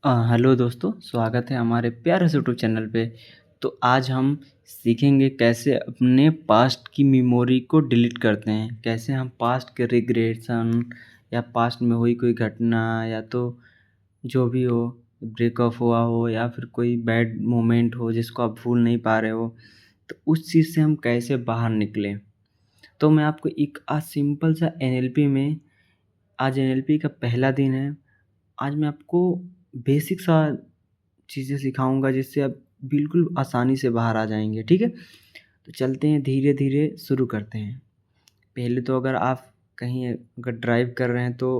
Hello दोस्तों, स्वागत है हमारे प्यारे से यूट्यूब चैनल पे। तो आज हम सीखेंगे कैसे अपने पास्ट की मेमोरी को डिलीट करते हैं। कैसे हम पास्ट के रिग्रेशन या पास्ट में हुई कोई घटना या तो जो भी हो, ब्रेकअप हुआ हो या फिर कोई बैड मोमेंट हो जिसको आप भूल नहीं पा रहे हो, तो उस चीज़ से हम कैसे बाहर निकलें। तो मैं आपको एक आज सिंपल सा एनएलपी में, आज एनएलपी का पहला दिन है। आज मैं आपको बेसिक सा चीज़ें सिखाऊँगा जिससे आप बिल्कुल आसानी से बाहर आ जाएँगे, ठीक है? तो चलते हैं, धीरे-धीरे शुरू करते हैं। पहले तो अगर आप कहीं अगर ड्राइव कर रहे हैं तो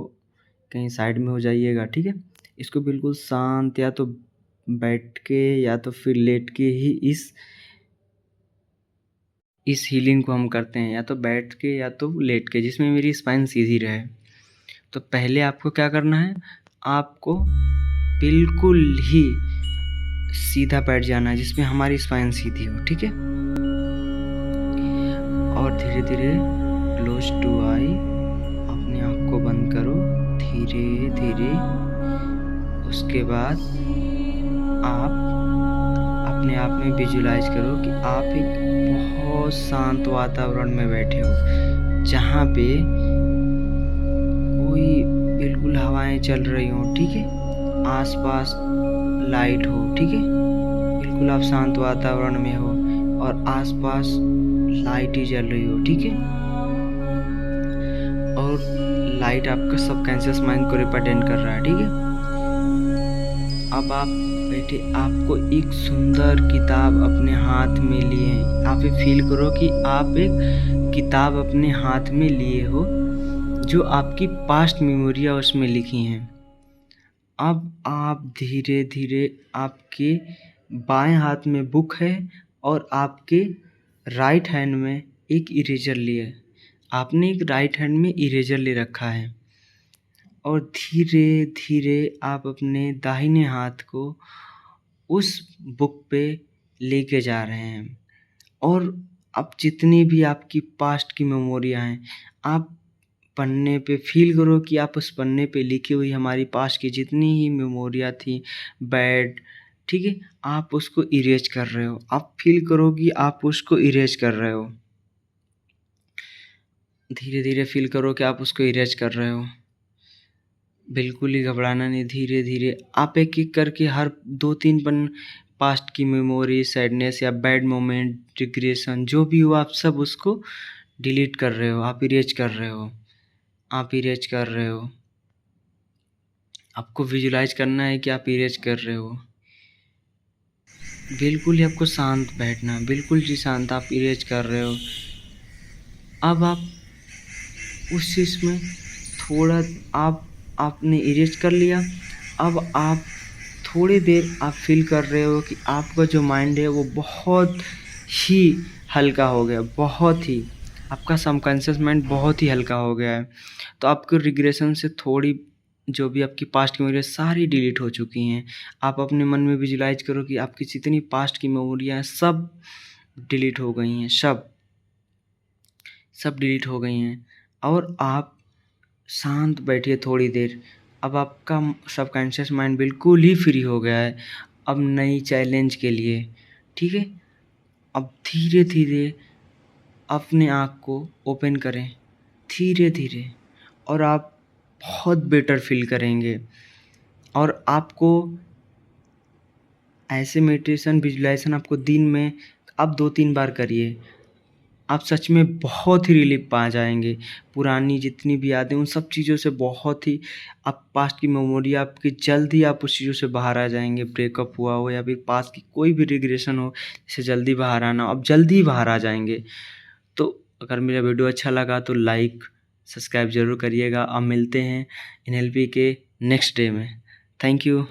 कहीं साइड में हो जाइएगा, ठीक है? इसको बिल्कुल शांत या तो बैठ के या तो फिर लेट के ही इस हीलिंग को हम करते हैं, या तो बैठ के या तो लेट के, जिसमें मेरी स्पाइन सीधी रहे। तो पहले आपको क्या करना है, आपको बिल्कुल ही सीधा बैठ जाना है जिसमें हमारी स्पाइन सीधी हो, ठीक है? और धीरे-धीरे क्लोज टू आई, अपनी आँख को बंद करो धीरे-धीरे। उसके बाद आप अपने आप में विजुलाइज़ करो कि आप एक बहुत शांत वातावरण में बैठे हो, जहाँ पे कोई बिल्कुल हवाएं चल रही हों, ठीक है? आसपास लाइट हो, ठीक है? बिल्कुल आप शांत वातावरण में हो और आसपास लाइट ही जल रही हो, ठीक है? और लाइट आपका सबकॉन्शियस माइंड को रिप्रेजेंट कर रहा है, ठीक है? अब आप बैठे, आपको एक सुंदर किताब अपने हाथ में लिए हैं। आप ये फील करो कि आप एक किताब अपने हाथ में लिए हो, जो आपकी पास्ट मेमोरियाँ उसमें लिखी हैं। अब आप धीरे-धीरे, आपके बाएं हाथ में बुक है और आपके राइट हैंड में एक इरेज़र लिए। आपने एक राइट हैंड में इरेज़र ले रखा है और धीरे-धीरे आप अपने दाहिने हाथ को उस बुक पे लेके जा रहे हैं और अब जितनी भी आपकी पास्ट की मेमोरियाँ हैं, आप पन्ने पे फ़ील करो कि आप उस पन्ने पे लिखी हुई हमारी पास्ट की जितनी ही मेमोरियाँ थी बैड, ठीक है? आप उसको इरेज़ कर रहे हो। आप फ़ील करो कि आप उसको इरेज़ कर रहे हो। धीरे-धीरे फ़ील करो कि आप उसको इरेज़ कर रहे हो। बिल्कुल ही घबराना नहीं, धीरे-धीरे आप एक-एक करके हर 2-3 पास्ट की मेमोरी, सैडनेस या बैड मोमेंट, रिग्रेशन जो भी हो, आप सब उसको डिलीट कर रहे हो, आप इरेज़ कर रहे हो, आप इरेज़ कर रहे हो। आपको विजुलाइज़ करना है कि आप इरेज़ कर रहे हो। बिल्कुल ही आपको शांत बैठना है, बिल्कुल ही शांत, आप इरेज़ कर रहे हो। अब आप उस चीज़ में थोड़ा, आपने इरेज़ कर लिया। अब आप थोड़ी देर आप फ़ील कर रहे हो कि आपका जो माइंड है वो बहुत ही हल्का हो गया, बहुत ही। आपका सबकॉन्शियस माइंड बहुत ही हल्का हो गया है। तो आपको रिग्रेशन से थोड़ी, जो भी आपकी पास्ट की मेमोरी सारी डिलीट हो चुकी हैं। आप अपने मन में विजुलाइज़ करो कि आपकी जितनी पास्ट की मेमोरियाँ हैं सब डिलीट हो गई हैं, सब डिलीट हो गई हैं और आप शांत बैठिए थोड़ी देर। अब आपका सबकॉन्शियस माइंड बिल्कुल ही फ्री हो गया है, अब नई चैलेंज के लिए, ठीक है? अब धीरे-धीरे अपने आँख को ओपन करें, धीरे-धीरे, और आप बहुत बेटर फ़ील करेंगे और आपको ऐसे मेडिटेशन, विजुअलाइज़ेशन आपको दिन में आप 2-3 बार करिए। आप सच में बहुत ही रिलीफ़ पा जाएँगे। पुरानी जितनी भी यादें, उन सब चीज़ों से बहुत ही, आप पास्ट की मेमोरी आपकी, जल्द ही आप उस चीज़ों से बाहर आ जाएँगे। ब्रेकअप हुआ हो या फिर पास्ट की कोई भी रिग्रेशन हो, इससे जल्दी बाहर आना, आप जल्दी ही बाहर आ जाएँगे। तो अगर मेरा वीडियो अच्छा लगा तो लाइक, सब्सक्राइब ज़रूर करिएगा। अब मिलते हैं एनएलपी के नेक्स्ट डे में। Thank you.